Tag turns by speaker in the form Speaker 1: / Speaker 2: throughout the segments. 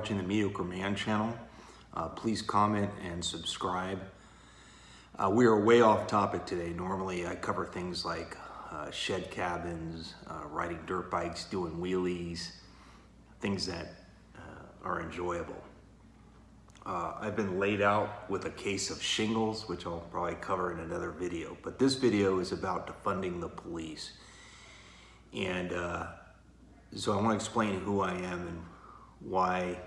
Speaker 1: watching the Mediocre Man channel. Please comment and subscribe. We are way off topic today. Normally I cover things like shed cabins, riding dirt bikes, doing wheelies, things that are enjoyable. I've been laid out with a case of shingles, which I'll probably cover in another video. But this video is about defunding the police. And so I want to explain who I am and why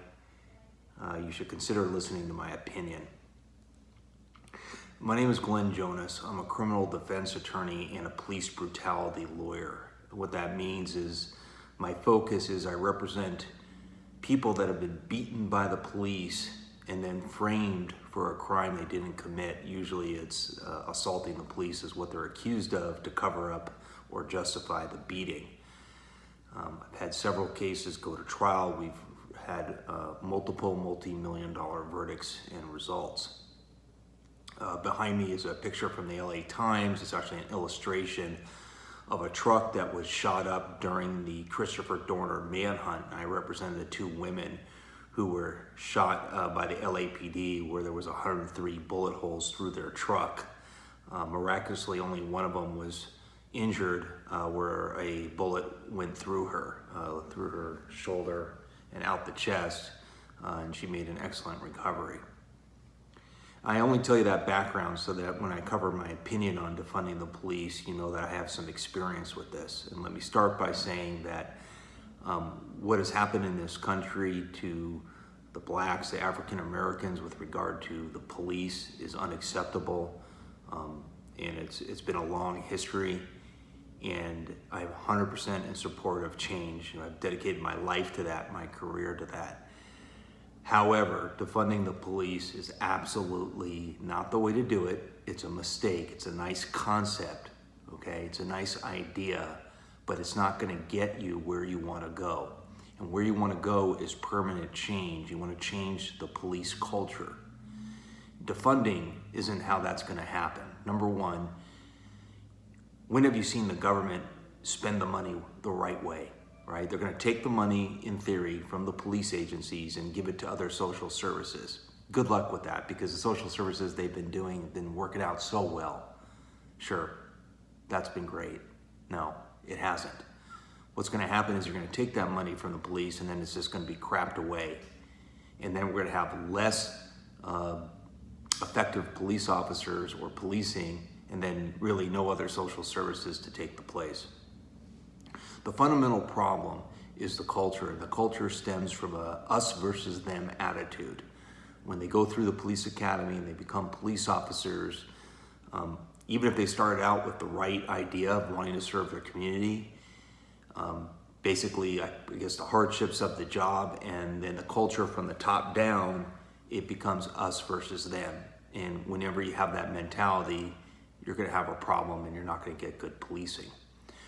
Speaker 1: you should consider listening to my opinion. My name is Glen Jonas. I'm a criminal defense attorney and a police brutality lawyer. What that means is my focus is I represent people that have been beaten by the police and then framed for a crime they didn't commit. Usually it's assaulting the police is what they're accused of to cover up or justify the beating. I've had several cases go to trial. We've had multiple multi-million-dollar verdicts and results. Behind me is a picture from the LA Times. It's actually an illustration of a truck that was shot up during the Christopher Dorner manhunt. I represented the two women who were shot by the LAPD, where there was 103 bullet holes through their truck. Miraculously, only one of them was injured, where a bullet went through her shoulder and out the chest, and she made an excellent recovery. I only tell you that background so that when I cover my opinion on defunding the police, you know that I have some experience with this. And let me start by saying that what has happened in this country to the blacks, the African Americans with regard to the police is unacceptable. And it's been a long history, and I'm 100% in support of change. I've dedicated my life to that, my career to that. However, defunding the police is absolutely not the way to do it. It's a mistake. It's a nice concept, okay? It's a nice idea, but it's not gonna get you where you wanna go. And where you wanna go is permanent change. You wanna change the police culture. Defunding isn't how that's gonna happen. Number one, when have you seen the government spend the money the right way, right? They're gonna take the money, in theory, from the police agencies and give it to other social services. Good luck with that, because the social services they've been doing have been working out so well. Sure, that's been great. No, it hasn't. What's gonna happen is you're gonna take that money from the police and then it's just gonna be crapped away. And then we're gonna have less effective police officers or policing, and then really no other social services to take the place. The fundamental problem is the culture. The culture stems from a us versus them attitude. When they go through the police academy and they become police officers, even if they started out with the right idea of wanting to serve their community, basically, I guess the hardships of the job and then the culture from the top down, it becomes us versus them. And whenever you have that mentality, you're gonna have a problem and you're not gonna get good policing.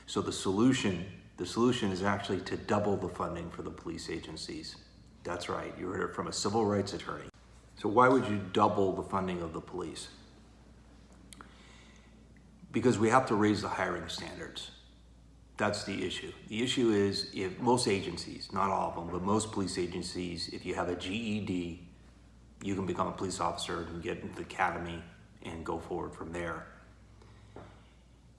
Speaker 1: So the solution is actually to double the funding for the police agencies. That's right, you heard it from a civil rights attorney. So why would you double the funding of the police? Because we have to raise the hiring standards. That's the issue. The issue is if most agencies, not all of them, but most police agencies, if you have a GED, you can become a police officer and get into the academy and go forward from there.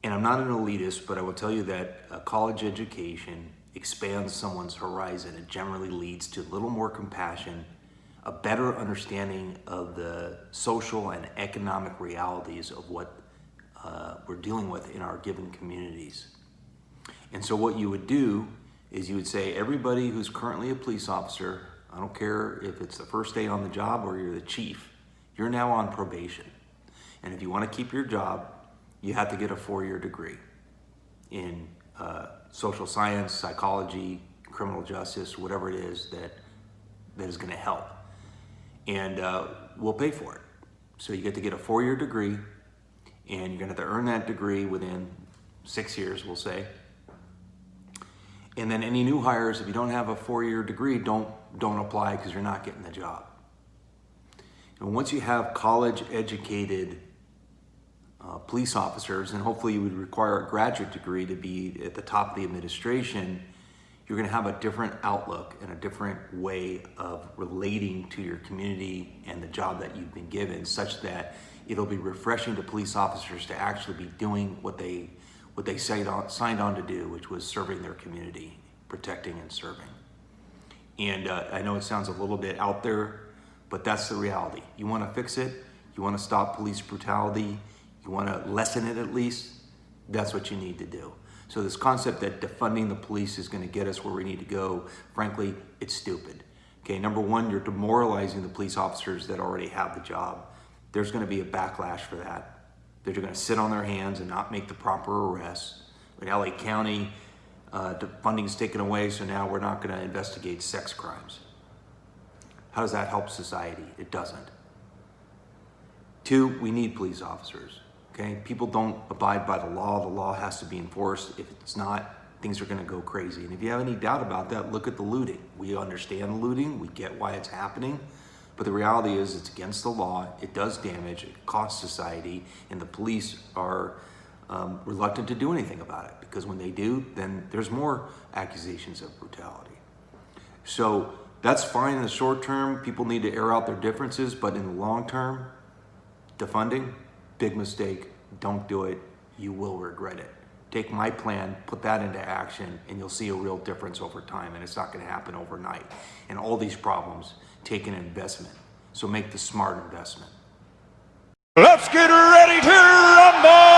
Speaker 1: And I'm not an elitist, but I will tell you that a college education expands someone's horizon. It generally leads to a little more compassion, a better understanding of the social and economic realities of what we're dealing with in our given communities. And so what you would do is you would say, everybody who's currently a police officer, I don't care if it's the first day on the job or you're the chief, you're now on probation. And if you want to keep your job, you have to get a 4-year degree in social science, psychology, criminal justice, whatever it is that is going to help. And we'll pay for it. So you get to get a 4-year degree, and you're going to have to earn that degree within 6 years, we'll say. And then any new hires, if you don't have a 4-year degree, don't apply because you're not getting the job. And once you have college-educated police officers, and hopefully you would require a graduate degree to be at the top of the administration, you're going to have a different outlook and a different way of relating to your community and the job that you've been given, such that it'll be refreshing to police officers to actually be doing what they signed on to do, which was serving their community, protecting and serving. And I know it sounds a little bit out there, but that's the reality. You want to fix it, you want to stop police brutality, you want to lessen it at least, that's what you need to do. So this concept that defunding the police is going to get us where we need to go, frankly, it's stupid. Okay, number one, you're demoralizing the police officers that already have the job. There's going to be a backlash for that. They're going to sit on their hands and not make the proper arrests. In LA County, the funding's taken away, so now we're not going to investigate sex crimes. How does that help society? It doesn't. Two, we need police officers. Okay, people don't abide by the law. The law has to be enforced. If it's not, things are going to go crazy. And if you have any doubt about that, look at the looting. We understand the looting. We get why it's happening. But the reality is it's against the law. It does damage. It costs society. And the police are reluctant to do anything about it, because when they do, then there's more accusations of brutality. So that's fine in the short term. People need to air out their differences. But in the long term, defunding, big mistake. Don't do it. You will regret it. Take my plan, put that into action, and you'll see a real difference over time. And it's not going to happen overnight. And all these problems take an investment. So make the smart investment.
Speaker 2: Let's get ready to rumble!